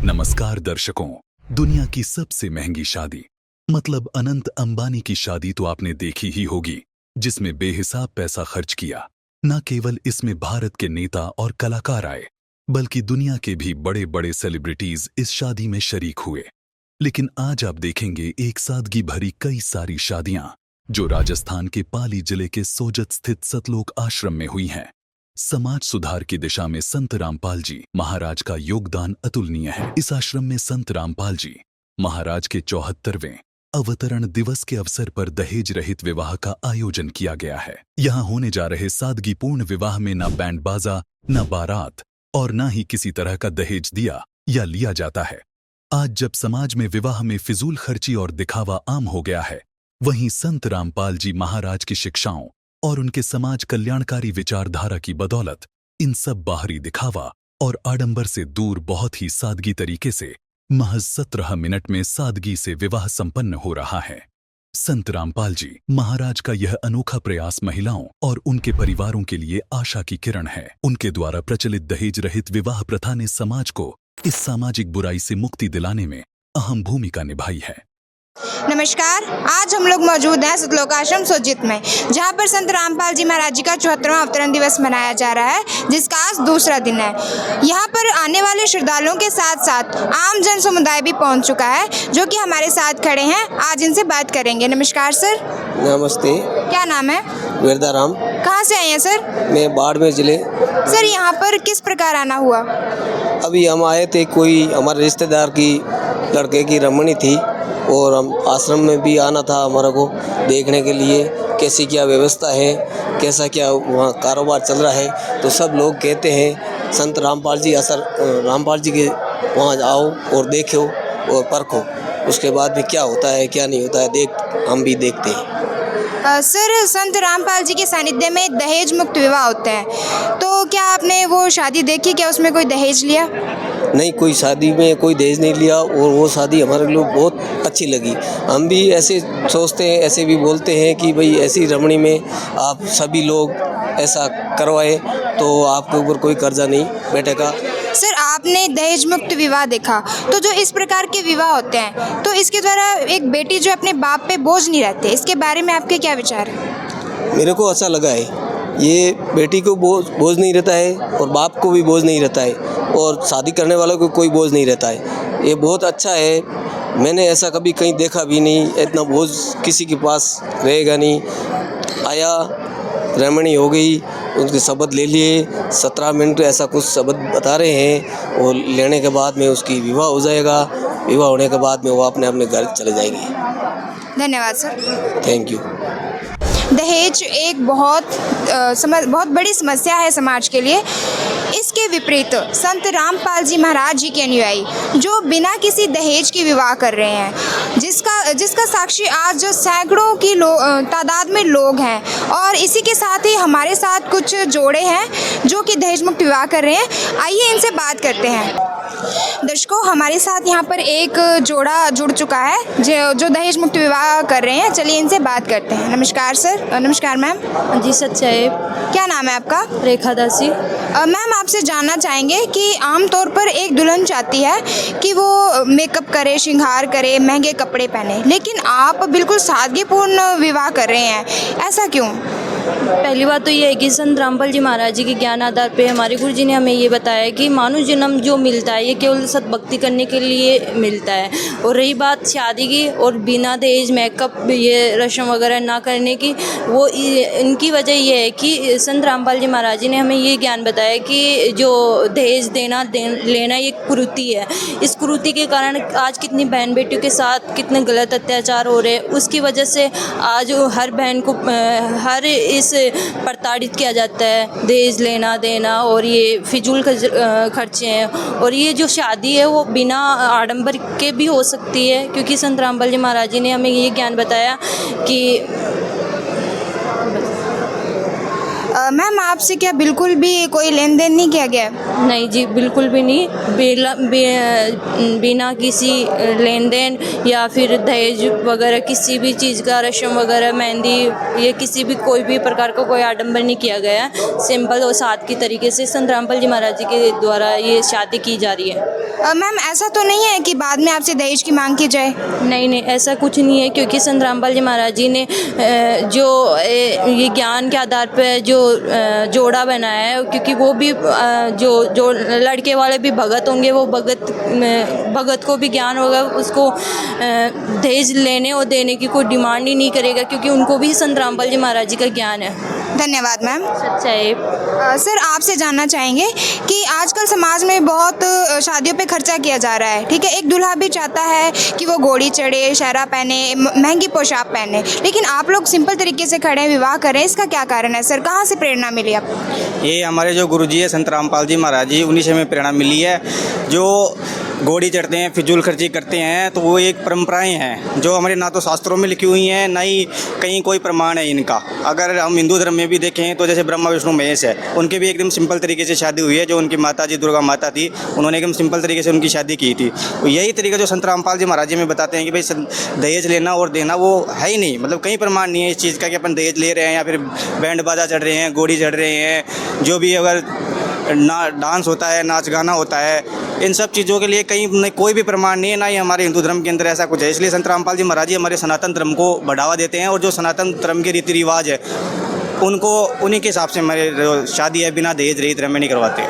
नमस्कार दर्शकों, दुनिया की सबसे महंगी शादी मतलब अनंत अंबानी की शादी तो आपने देखी ही होगी, जिसमें बेहिसाब पैसा खर्च किया। न केवल इसमें भारत के नेता और कलाकार आए, बल्कि दुनिया के भी बड़े बड़े सेलिब्रिटीज इस शादी में शरीक हुए। लेकिन आज आप देखेंगे एक सादगी भरी कई सारी शादियां जो राजस्थान के पाली जिले के सोजत स्थित सतलोक आश्रम में हुई हैं। समाज सुधार की दिशा में संत रामपाल जी महाराज का योगदान अतुलनीय है। इस आश्रम में संत रामपाल जी महाराज के 74वें अवतरण दिवस के अवसर पर दहेज रहित विवाह का आयोजन किया गया है। यहाँ होने जा रहे सादगीपूर्ण विवाह में न बैंड बाजा, न बारात और न ही किसी तरह का दहेज दिया या लिया जाता है। आज जब समाज में विवाह में फिजूल खर्ची और दिखावा आम हो गया है, वहीं संत रामपाल जी महाराज की शिक्षाओं और उनके समाज कल्याणकारी विचारधारा की बदौलत इन सब बाहरी दिखावा और आडंबर से दूर बहुत ही सादगी तरीके से महज 17 मिनट में सादगी से विवाह संपन्न हो रहा है। संत रामपाल जी महाराज का यह अनोखा प्रयास महिलाओं और उनके परिवारों के लिए आशा की किरण है। उनके द्वारा प्रचलित दहेज रहित विवाह प्रथा ने समाज को इस सामाजिक बुराई से मुक्ति दिलाने में अहम भूमिका निभाई है। नमस्कार, आज हम लोग मौजूद हैं सतलोक आश्रम सोजित में, जहां पर संत रामपाल जी महाराज जी का 74वां अवतरण दिवस मनाया जा रहा है, जिसका आज दूसरा दिन है। यहां पर आने वाले श्रद्धालुओं के साथ साथ आम जन समुदाय भी पहुंच चुका है, जो कि हमारे साथ खड़े हैं। आज इनसे बात करेंगे। नमस्कार सर। नमस्ते। क्या नाम है? वेरदाराम। कहाँ से आए हैं सर? मैं बाड़मेर जिले। सर, यहाँ पर किस प्रकार आना हुआ? अभी हम आए थे, कोई हमारे रिश्तेदार की लड़के की रमणी थी और हम आश्रम में भी आना था हमारा को देखने के लिए कैसी क्या व्यवस्था है, कैसा क्या वहाँ कारोबार चल रहा है। तो सब लोग कहते हैं संत रामपाल जी के वहाँ आओ और देखो और परखो, उसके बाद भी क्या होता है क्या नहीं होता है हम भी देखते हैं। सर, संत रामपाल जी के सानिध्य में दहेज मुक्त विवाह होते हैं, तो क्या आपने वो शादी देखी? क्या उसमें कोई दहेज लिया? नहीं, कोई शादी में कोई दहेज नहीं लिया और वो शादी हमारे लिए बहुत अच्छी लगी। हम भी ऐसे सोचते हैं, ऐसे भी बोलते हैं कि भाई ऐसी रमणी में आप सभी लोग ऐसा करवाए तो आपके ऊपर कोई कर्जा नहीं बैठेगा। सर, आपने दहेज मुक्त विवाह देखा, तो जो इस प्रकार के विवाह होते हैं, तो इसके द्वारा एक बेटी जो अपने बाप पे बोझ नहीं रहती, इसके बारे में आपके क्या विचार है? मेरे को अच्छा लगा है, ये बेटी को बोझ नहीं रहता है और बाप को भी बोझ नहीं रहता है और शादी करने वालों को कोई बोझ नहीं रहता है। ये बहुत अच्छा है। मैंने ऐसा कभी कहीं देखा भी नहीं, इतना बोझ किसी के पास रहेगा नहीं। आया, रमणी हो गई, उनके शब्द ले लिए, 17 मिनट ऐसा कुछ शब्द बता रहे हैं और लेने के बाद में उसकी विवाह हो जाएगा। विवाह होने के बाद में वो अपने अपने घर चले जाएंगे। धन्यवाद सर। Thank you. दहेज एक बहुत बड़ी समस्या है समाज के लिए। इसके विपरीत संत रामपाल जी महाराज जी के अनुयायी जो बिना किसी दहेज के विवाह कर रहे हैं, जिसका साक्षी आज जो सैकड़ों की तादाद में लोग हैं, और इसी के साथ ही हमारे साथ कुछ जोड़े हैं जो कि दहेज मुक्त विवाह कर रहे हैं। आइए इनसे बात करते हैं। दर्शकों, हमारे साथ यहाँ पर एक जोड़ा जुड़ चुका है जो दहेज मुक्त विवाह कर रहे हैं। चलिए इनसे बात करते हैं। नमस्कार सर। नमस्कार मैम। जी सच्चाई। क्या नाम है आपका? रेखा दासी। मैम, आपसे जानना चाहेंगे कि आमतौर पर एक दुल्हन चाहती है कि वो मेकअप करे, श्रृंगार करे, महंगे कपड़े पहने, लेकिन आप बिल्कुल सादगीपूर्ण विवाह कर रहे हैं, ऐसा क्यों? पहली बात तो ये है कि संत रामपाल जी महाराज जी के ज्ञान आधार पे हमारे गुरु जी ने हमें ये बताया कि मानव जन्म जो मिलता है ये केवल सतभक्ति करने के लिए मिलता है। और रही बात शादी की और बिना दहेज मेकअप ये रस्म वगैरह ना करने की, वो इनकी वजह ये है कि संत रामपाल जी महाराज जी ने हमें ये ज्ञान बताया कि जो दहेज लेना ये कुरीति है। इस कुरीति के कारण आज कितनी बहन बेटियों के साथ कितने गलत अत्याचार हो रहे हैं। उसकी वजह से आज हर बहन को हर इस प्रताड़ित किया जाता है, दहेज लेना देना और ये फिजूल खर्चे हैं। और ये जो शादी है वो बिना आडंबर के भी हो सकती है, क्योंकि संत रामपाल जी महाराज जी ने हमें ये ज्ञान बताया कि मैम आपसे क्या बिल्कुल भी कोई लेन देन नहीं किया गया है? नहीं जी, बिल्कुल भी नहीं। बिना किसी लेन देन या फिर दहेज वगैरह किसी भी चीज़ का रस्म वगैरह, मेहंदी, ये किसी भी कोई भी प्रकार का कोई आडंबर नहीं किया गया है। सिंपल और सादगी तरीके से संत रामपाल जी महाराज जी के द्वारा ये शादी की जा रही है। मैम ऐसा तो नहीं है कि बाद में आपसे दहेज की मांग की जाए? नहीं नहीं, ऐसा कुछ नहीं है, क्योंकि संत रामपाल जी महाराज जी ने ये ज्ञान के आधार पर जो जोड़ा बनाया है, क्योंकि वो भी जो लड़के वाले भी भगत होंगे, वो भगत को भी ज्ञान होगा, उसको दहेज लेने और देने की कोई डिमांड ही नहीं करेगा, क्योंकि उनको भी संत रामपाल जी महाराज जी का ज्ञान है। धन्यवाद मैम। सच्चाई। सर आपसे जानना चाहेंगे कि आजकल समाज में बहुत शादियों पे खर्चा किया जा रहा है, ठीक है। एक दूल्हा भी चाहता है कि वो घोड़ी चढ़े, शहरा पहने, महंगी पोशाक पहने, लेकिन आप लोग सिंपल तरीके से खड़े विवाह करें, इसका क्या कारण है सर? कहाँ से प्रेरणा मिली आपको? ये हमारे जो गुरुजी है संत रामपाल जी महाराज जी, उन्हीं से हमें प्रेरणा मिली है। जो घोड़ी चढ़ते हैं, फिजूल खर्ची करते हैं, तो वो एक परंपराएं हैं जो हमारे ना तो शास्त्रों में लिखी हुई हैं, ना ही कहीं कोई प्रमाण है इनका। अगर हम हिंदू धर्म में भी देखें तो जैसे ब्रह्मा विष्णु महेश है, उनके भी एकदम सिंपल तरीके से शादी हुई है। जो उनकी माता जी दुर्गा माता थी, उन्होंने एकदम सिंपल तरीके से उनकी शादी की थी। तो यही तरीका जो संत रामपाल जी महाराज जी में बताते हैं कि भाई दहेज लेना और देना वो है ही नहीं, मतलब कहीं प्रमाण नहीं है इस चीज़ का कि अपन दहेज ले रहे हैं या फिर बैंड बाजा चढ़ रहे हैं, घोड़ी चढ़ रहे हैं। जो भी अगर डांस होता है, नाच गाना होता है, इन सब चीज़ों के लिए कहीं कोई भी प्रमाण नहीं है, ना ही हमारे हिंदू धर्म के अंदर ऐसा कुछ है। इसलिए संत रामपाल जी महाराज जी हमारे सनातन धर्म को बढ़ावा देते हैं, और जो सनातन धर्म के रीति रिवाज है उनको उन्हीं के हिसाब से हमारे जो शादी है बिना दहेज रहित में नहीं करवाते।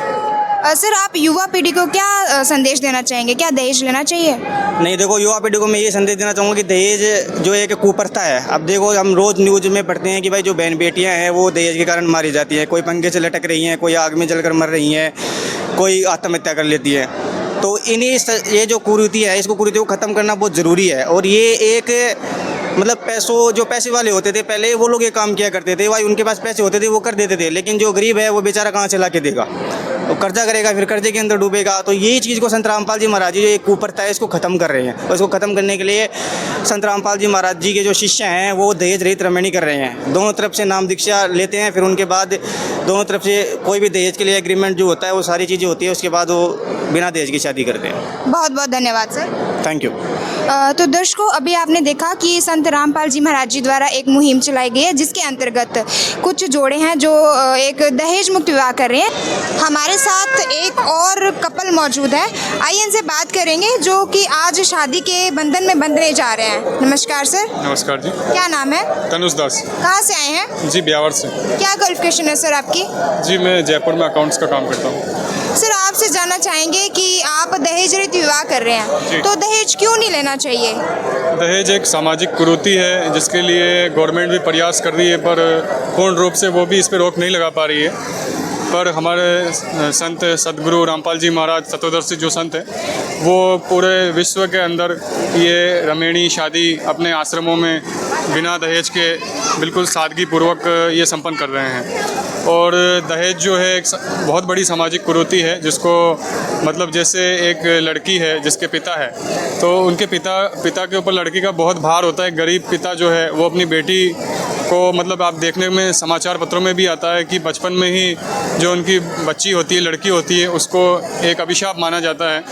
सर आप युवा पीढ़ी को क्या संदेश देना चाहेंगे? क्या दहेज लेना चाहिए? नहीं, देखो युवा पीढ़ी को मैं ये संदेश देना चाहूँगा कि दहेज जो एक कुप्रथा है। अब देखो हम रोज़ न्यूज़ में पढ़ते हैं कि भाई जो बहन बेटियाँ हैं वो दहेज के कारण मारी जाती हैं, कोई पंखे से लटक रही हैं, कोई आग में जलकर मर रही हैं, कोई आत्महत्या कर लेती है। तो ये जो कुरीति है, इसको कुरीति को ख़त्म करना बहुत ज़रूरी है। और ये एक मतलब जो पैसे वाले होते थे पहले, वो लोग ये काम किया करते थे, भाई उनके पास पैसे होते थे वो कर देते थे। लेकिन जो गरीब है वो बेचारा कहाँ से ला के देगा? तो कर्जा करेगा, फिर कर्जे के अंदर डूबेगा। तो यही चीज़ को संत रामपाल जी महाराज जी जो एक कुप्रथा है, इसको ख़त्म कर रहे हैं। और इसको ख़त्म करने के लिए संत रामपाल जी महाराज जी के जो शिष्य हैं वो दहेज रहित रमणी कर रहे हैं। दोनों तरफ से नाम दीक्षा लेते हैं, फिर उनके बाद दोनों तरफ से कोई भी दहेज के लिए एग्रीमेंट जो होता है वो सारी चीज़ें होती है, उसके बाद वो बिना दहेज की शादी करते हैं। बहुत बहुत धन्यवाद सर। Thank you. तो दर्शकों, अभी आपने देखा कि संत रामपाल जी महाराज जी द्वारा एक मुहिम चलाई गई है, जिसके अंतर्गत कुछ जोड़े हैं जो एक दहेज मुक्त विवाह कर रहे हैं। हमारे साथ एक और कपल मौजूद है, आइए इनसे बात करेंगे, जो कि आज शादी के बंधन में बंधने जा रहे हैं। नमस्कार सर। नमस्कार जी। क्या नाम है? तनुज दास। कहाँ से आए हैं? जी, ब्यावर से। क्या क्वालिफिकेशन है सर आपकी? जी, मैं जयपुर में अकाउंट्स का काम करता हूँ। सर आपसे जानना चाहेंगे कि आप दहेज रहित विवाह कर रहे हैं, तो दहेज क्यों नहीं लेना चाहिए? दहेज एक सामाजिक कुरीति है जिसके लिए गवर्नमेंट भी प्रयास कर रही है, पर पूर्ण रूप से वो भी इस पर रोक नहीं लगा पा रही है। पर हमारे संत सदगुरु रामपाल जी महाराज तत्वदर्शी जो संत हैं, वो पूरे विश्व के अंदर ये रमेणी शादी अपने आश्रमों में बिना दहेज के बिल्कुल सादगी पूर्वक ये संपन्न कर रहे हैं। और दहेज जो है एक बहुत बड़ी सामाजिक कुरीति है, जिसको मतलब जैसे एक लड़की है जिसके पिता है, तो उनके पिता के ऊपर लड़की का बहुत भार होता है। गरीब पिता जो है वो अपनी बेटी को, मतलब आप देखने में समाचार पत्रों में भी आता है कि बचपन में ही जो उनकी बच्ची होती है, लड़की होती है, उसको एक अभिशाप माना जाता है।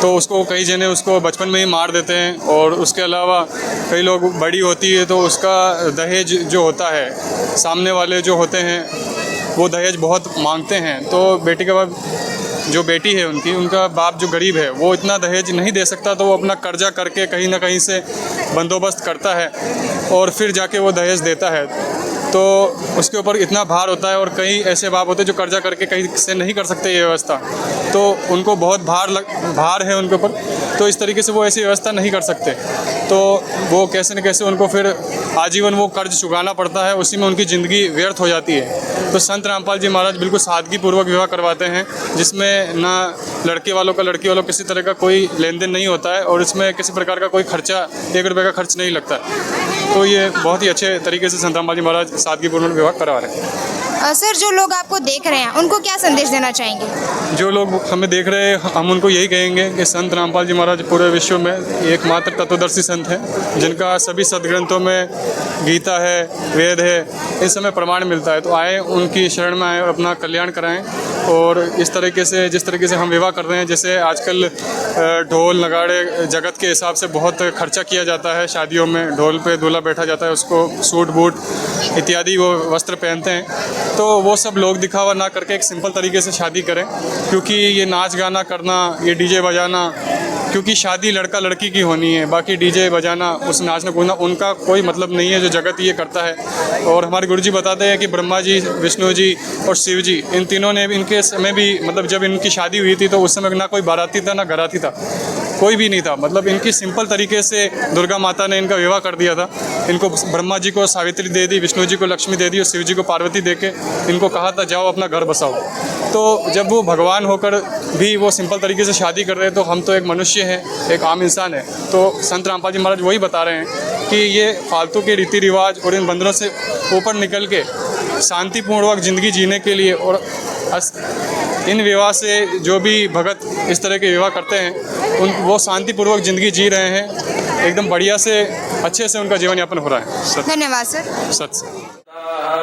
तो उसको कई जने उसको बचपन में ही मार देते हैं। और उसके अलावा कई लोग बड़ी होती है तो उसका दहेज जो होता है, सामने वाले जो होते हैं वो दहेज बहुत मांगते हैं। तो बेटी के बाद जो बेटी है उनका बाप जो गरीब है वो इतना दहेज नहीं दे सकता, तो वो अपना कर्जा करके कहीं ना कहीं से बंदोबस्त करता है और फिर जाके वो दहेज देता है। तो उसके ऊपर इतना भार होता है। और कई ऐसे बाप होते हैं जो कर्जा करके कहीं से नहीं कर सकते ये व्यवस्था, तो उनको बहुत भार है उनके ऊपर, तो इस तरीके से वो ऐसी व्यवस्था नहीं कर सकते। तो वो कैसे न कैसे उनको फिर आजीवन वो कर्ज चुकाना पड़ता है, उसी में उनकी ज़िंदगी व्यर्थ हो जाती है। तो संत रामपाल जी महाराज बिल्कुल सादगी पूर्वक विवाह करवाते हैं, जिसमें ना लड़के वालों किसी तरह का कोई लेन देन नहीं होता है, और इसमें किसी प्रकार का कोई खर्चा, 1 रुपये का खर्च नहीं लगता है। तो ये बहुत ही अच्छे तरीके से संत रामपाल जी महाराज सादगी पूर्वक विवाह करवा रहे हैं। सर, जो लोग आपको देख रहे हैं उनको क्या संदेश देना चाहेंगे? जो लोग हमें देख रहे हैं हम उनको यही कहेंगे कि संत रामपाल जी महाराज पूरे विश्व में एकमात्र तत्वदर्शी संत हैं, जिनका सभी सदग्रंथों में गीता है, वेद है, इस समय प्रमाण मिलता है। तो आए उनकी शरण में आए और अपना कल्याण कराएं। और इस तरीके से जिस तरीके से हम विवाह कर रहे हैं, जैसे आजकल ढोल नगाड़े जगत के हिसाब से बहुत खर्चा किया जाता है शादियों में, ढोल पे दूल्हा बैठा जाता है, उसको सूट बूट इत्यादि वो वस्त्र पहनते हैं। तो वो सब लोग दिखावा ना करके एक सिंपल तरीके से शादी करें, क्योंकि ये नाच गाना करना, ये डीजे बजाना, क्योंकि शादी लड़का लड़की की होनी है, बाकी डीजे बजाना, उस नाचना कूदना उनका कोई मतलब नहीं है, जो जगत ये करता है। और हमारे गुरुजी बताते हैं कि ब्रह्मा जी, विष्णु जी और शिव जी, इन तीनों ने इनके समय भी, मतलब जब इनकी शादी हुई थी तो उस समय ना कोई बाराती था ना घराती था, कोई भी नहीं था। मतलब इनकी सिंपल तरीके से दुर्गा माता ने इनका विवाह कर दिया था। इनको ब्रह्मा जी को सावित्री दे दी, विष्णु जी को लक्ष्मी दे दी और शिव जी को पार्वती दे के इनको कहा था जाओ अपना घर बसाओ। तो जब वो भगवान होकर भी वो सिंपल तरीके से शादी कर रहे हैं, तो हम तो एक मनुष्य हैं, एक आम इंसान है। तो संत रामपाल जी महाराज वही बता रहे हैं कि ये फालतू के रीति रिवाज और इन बंधनों से ऊपर निकल के शांतिपूर्वक ज़िंदगी जीने के लिए, और इन विवाह से जो भी भगत इस तरह के विवाह करते हैं वो शांतिपूर्वक ज़िंदगी जी रहे हैं, एकदम बढ़िया से अच्छे से उनका जीवन यापन हो रहा है। धन्यवाद सर। सत्य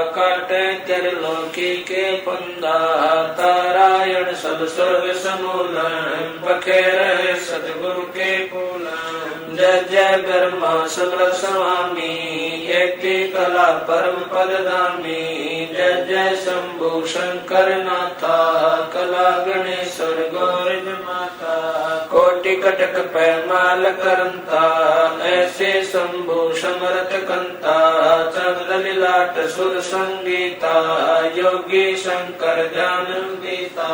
काटे त्रिलोकी के पंदा, तारायण सब स्वर्ग समूलन, बखेरे सतगुरु के पूलन। जय जय ब्रह्मा समर स्वामी, एकती कला परम पदधामी। जय जय शंभु शंकर नाथा, कला गणेश्वर गौरी माता। कोटि कटक पैमाल करंता, ऐसे शंभु समरथ कंता। चंद्र लीलाट सुर संगीता, योगी शंकर ज्ञान गीता।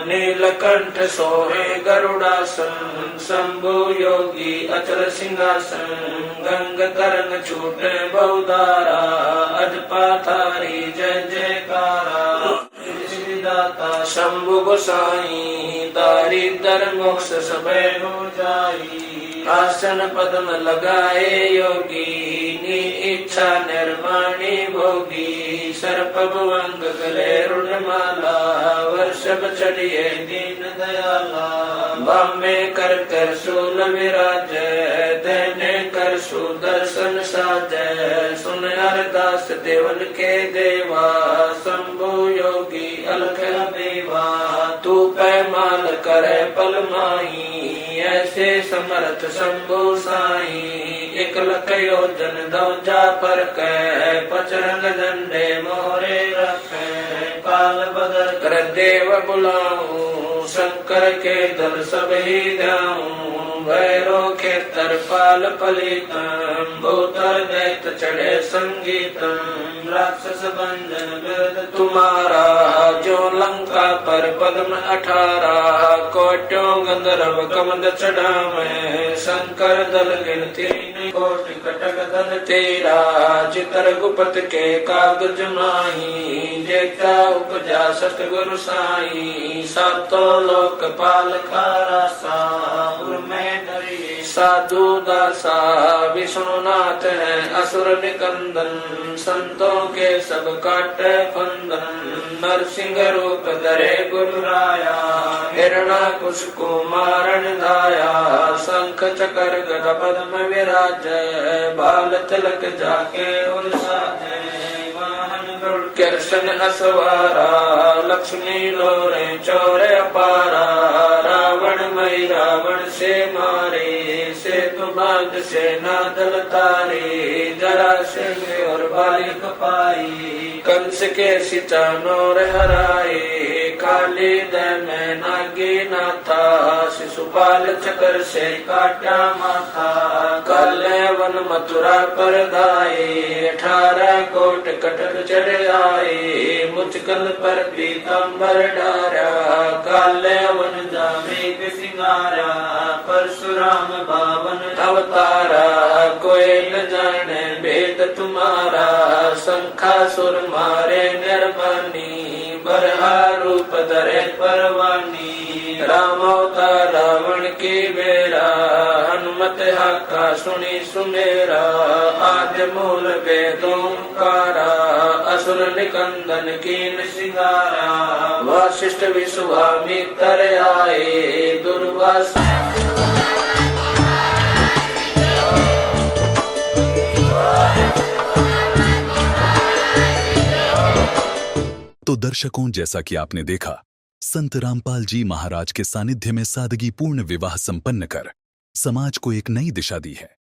नीलकंठ सोहे गरुड़ासन, शंभु योगी अचल सिंहासन। गंग तरंग छूटे बहुधारा, अजपाथारी जय जयकारा। दाता शंभु गोसाई, दारिद्र मोक्ष सबे हो जाई। आसन पद्म लगाए योगी, नी इच्छा निर्माणी भोगी। सर्प भुवंग गले रुणमाला, वर्षभ चढ़िए दीन दयाला। बामे कर कर शूल विराजै, देने कर सुदर्शन साजै। सुन अरदास देवन के देवा, शंभु योगी अलख देवा। तू पैमाल करे पल माही, ऐसे समर्थ शंभु साई। एक लख योजन दौजा पर कै, पचरंग झंडे मोरे रखे। काल बदल कर देव बुलाऊं, शंकर के दल सब ही जाऊं। भैरो के तरपाल पलितम, भूतर दैत चढ़े संगीतम। राक्षस भंजन बिरद तुम्हारा, जो लंका पर पद्म 18। कोट्यों गंधर्व कमंद चढ़ावे, शंकर दल गिनती कोटि कटक धन तेरा। चितर गुप्त के कागज माही, जेता उपजा सतगुरु साई। सातों लोक पाल खारा सा, में साधु दासा। विष्णुनाथ है असुर निकंदन, संतों के सब काटे फंदन। नरसिंह रूप धरे गुरु राया, हिरणाकुश को मारण धाया। शंख चक्र गदा पद्म विराज, बाल तिलक जाके उलसाजे। कृष्ण असवारा, लक्ष्मी लोरे चोरे अपारा। रावण मई रावण से मारे, सेतु बाग से नादल तारे। जरा सिंह और बालिक पाई, कंस के सिचानोर हराए। काली दल में नागी नाथा, शिशुपाल चक्र से काटा माथा। काले वन मथुरा पर दाए, 18 कोट कटक चढ़ आए। मुचकल पर पीताम्बर डारा, काले वन जामे सिंगारा। परशुराम बावन अवतारा, कोई न जाने भेद तुम्हारा। शंखासुर मारे निर्बानी, बरहा रूप धरे परवानी। राम अवतार रावण की बेरा, हनुमत हाका सुनी सुमेरा। आद्य मूल वेदों कारा, असुर असुर निकंदन कीन सिंगारा वशिष्ठ विश्वामित्र आए दुर्वासा तो दर्शकों, जैसा कि आपने देखा, संत रामपाल जी महाराज के सानिध्य में सादगी पूर्ण विवाह संपन्न कर समाज को एक नई दिशा दी है।